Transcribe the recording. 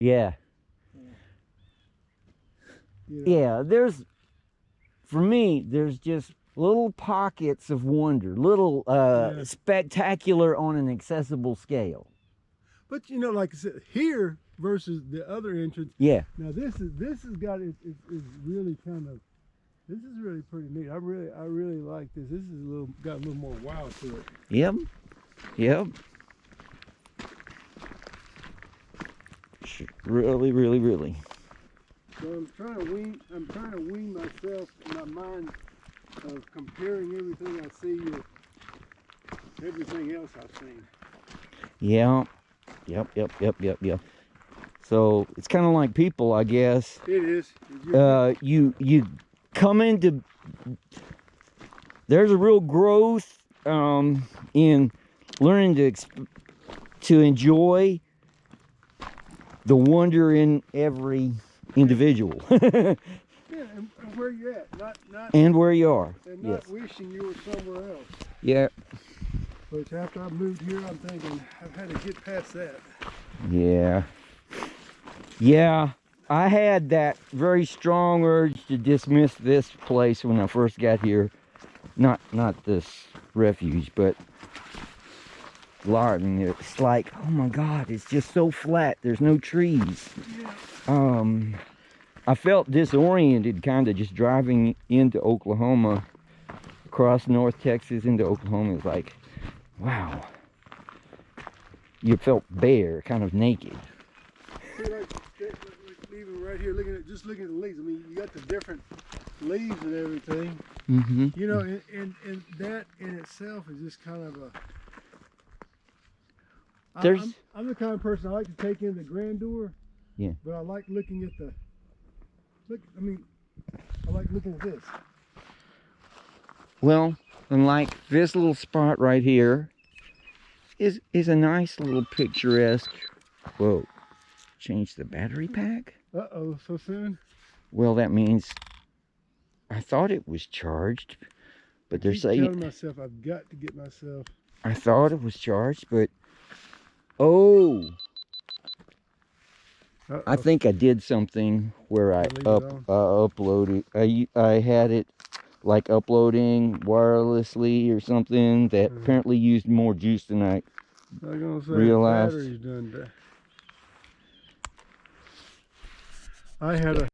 Yeah. You know? Yeah, for me, there's just little pockets of wonder, little Yeah. spectacular on an accessible scale. But you know, like I said, here versus the other entrance. Yeah. Now this has got it's really kind of, this is really pretty neat. I really like this. This is got a little more wow to it. Yep. Yep. Really, really, really. So I'm trying to wean myself in my mind of comparing everything I see with everything else I've seen. Yeah. Yep. So it's kind of like people, I guess. It is. You come into, there's a real growth in learning to enjoy the wonder in every individual. Yeah, and where you're at, not and where you are. and not wishing you were somewhere else. Yeah. Which after I moved here, I'm thinking I've had to get past that. Yeah. Yeah. I had that very strong urge to dismiss this place when I first got here. Not this refuge, but Larden. It's like, oh my God, it's just so flat. There's no trees. Yeah. I felt disoriented kind of just driving into Oklahoma, across North Texas into Oklahoma. It's like, wow. You felt bare, kind of naked. See, like even right here, looking at the leaves. I mean, you got the different leaves and everything. Mm-hmm. You know, and that in itself is just kind of a. I'm the kind of person I like to take in the grandeur. Yeah. But I like looking at the. I like looking at this. Well, and like this little spot right here is a nice little picturesque. Whoa, change the battery pack? Uh-oh, so soon? Well, that means I thought it was charged, but they're saying. Telling myself I've got to get myself. I thought it was charged, but oh. Uh-oh. I think I did something where I uploaded. I had it like uploading wirelessly or something that apparently used more juice than I realized. The battery's done that. I had a